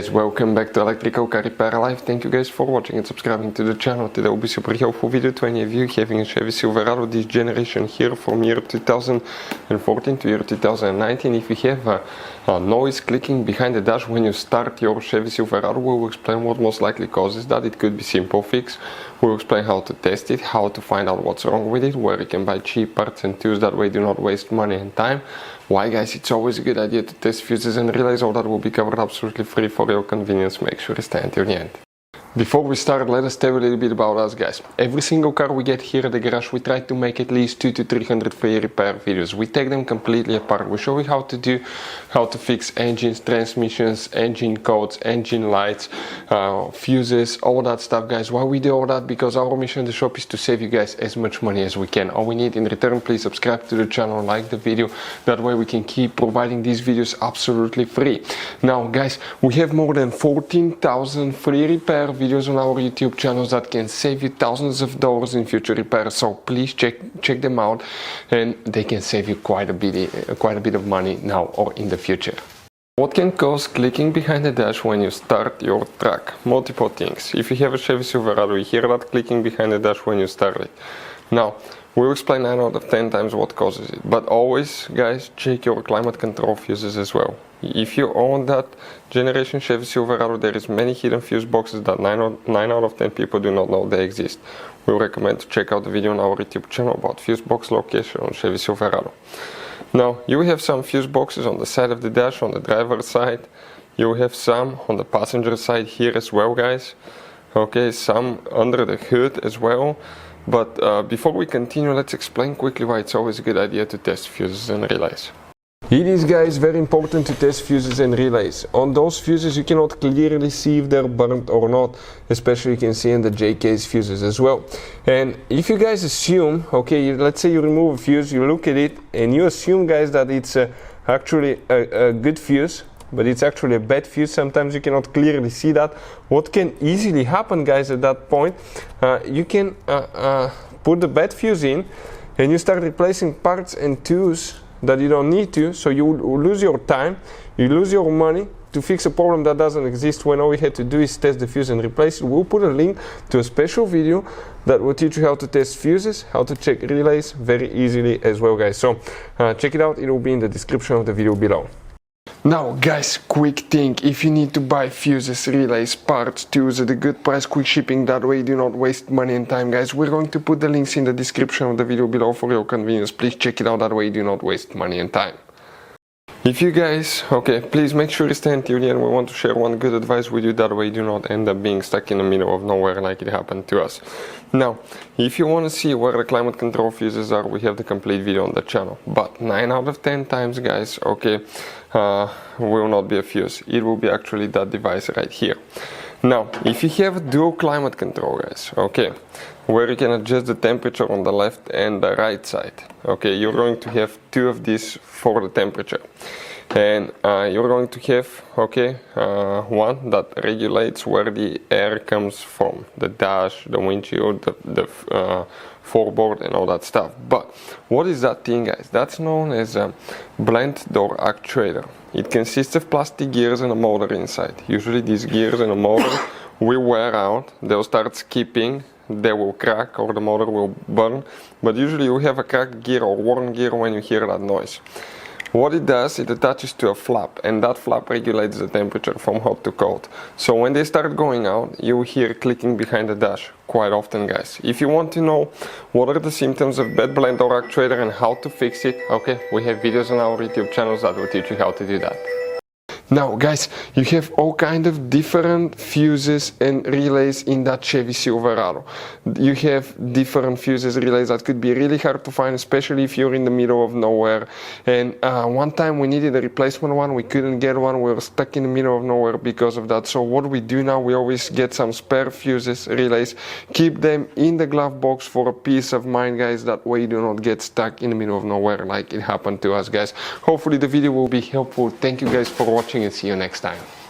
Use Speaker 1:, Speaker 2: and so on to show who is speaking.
Speaker 1: Guys, welcome back to Electrical Car Repair Live. Thank you guys for watching and subscribing to the channel. Today will be super helpful video to any of you having a Chevy Silverado this generation here from year 2014 to year 2019. If you have a noise clicking behind the dash when you start your Chevy Silverado, we will explain what most likely causes that. It could be simple fix. We will explain how to test it, how to find out what's wrong with it, where you can buy cheap parts and tools that way do not waste money and time. Why guys, it's always a good idea to test fuses and relays. All that will be covered absolutely free for your convenience. Make sure you stay until the end. Before we start, let us tell you a little bit about us guys. Every single car we get here at the garage, we try to make at least 200 to 300 free repair videos. We take them completely apart. We show you how to fix engines, transmissions, engine codes, engine lights, fuses, all that stuff guys. Why we do all that? Because our mission in the shop is to save you guys as much money as we can. All we need in return, please subscribe to the channel, like the video. That way we can keep providing these videos absolutely free. Now guys, we have more than 14,000 free repair videos on our YouTube channels that can save you thousands of dollars in future repairs. So please check them out, and they can save you quite a bit of money now or in the future. What can cause clicking behind the dash when you start your truck? Multiple things. If you have a Chevy Silverado, you hear that clicking behind the dash when you start it. Now, we'll explain 9 out of 10 times what causes it, but always guys, check your climate control fuses as well. If you own that generation Chevy Silverado, there is many hidden fuse boxes that 9 out of 10 people do not know they exist. We recommend to check out the video on our YouTube channel about fuse box location on Chevy Silverado. Now, you have some fuse boxes on the side of the dash, on the driver's side. You have some on the passenger side here as well guys. Okay, some under the hood as well. But before we continue, let's explain quickly why it's always a good idea to test fuses and relays. It is guys very important to test fuses and relays. On those fuses you cannot clearly see if they're burnt or not, especially you can see in the J-case fuses as well. And if you guys assume, okay, let's say you remove a fuse, you look at it and you assume guys that it's actually a good fuse, but it's actually a bad fuse. Sometimes you cannot clearly see that. What can easily happen guys at that point, you can put the bad fuse in and you start replacing parts and tools that you don't need to, so you lose your time, you lose your money to fix a problem that doesn't exist, when all we had to do is test the fuse and replace it. We'll put a link to a special video that will teach you how to test fuses, how to check relays very easily as well guys. So check it out, it will be in the description of the video below. Now guys, quick thing, if you need to buy fuses, relays, parts, tools at a good price, quick shipping, that way you do not waste money and time guys, we're going to put the links in the description of the video below for your convenience. Please check it out, that way you do not waste money and time. If you guys, okay, please make sure you stay until the end. We want to share one good advice with you, that way you do not end up being stuck in the middle of nowhere like it happened to us. Now, if you want to see where the climate control fuses are, we have the complete video on the channel. But 9 out of 10 times guys, okay, will not be a fuse. It will be actually that device right here. Now, if you have dual climate control guys, okay, where you can adjust the temperature on the left and the right side, okay, you're going to have 2 of these for the temperature. And you're going to have, okay, one that regulates where the air comes from, the dash, the windshield, the floorboard and all that stuff. But what is that thing guys? That's known as a blend door actuator. It consists of plastic gears and a motor inside. Usually these gears and a motor will wear out, they'll start skipping, they will crack or the motor will burn, but usually you have a cracked gear or worn gear when you hear that noise. What it does, it attaches to a flap, and that flap regulates the temperature from hot to cold. So when they start going out, you hear clicking behind the dash quite often guys. If you want to know what are the symptoms of bad blend door actuator and how to fix it, okay, we have videos on our YouTube channels that will teach you how to do that. Now guys, you have all kind of different fuses and relays in that Chevy Silverado. You have different fuses, relays that could be really hard to find, especially if you're in the middle of nowhere. And one time we needed a replacement one, we couldn't get one, we were stuck in the middle of nowhere because of that. So what we do now, we always get some spare fuses, relays, keep them in the glove box for a peace of mind guys, that way you do not get stuck in the middle of nowhere like it happened to us guys. Hopefully the video will be helpful. Thank you guys for watching and see you next time.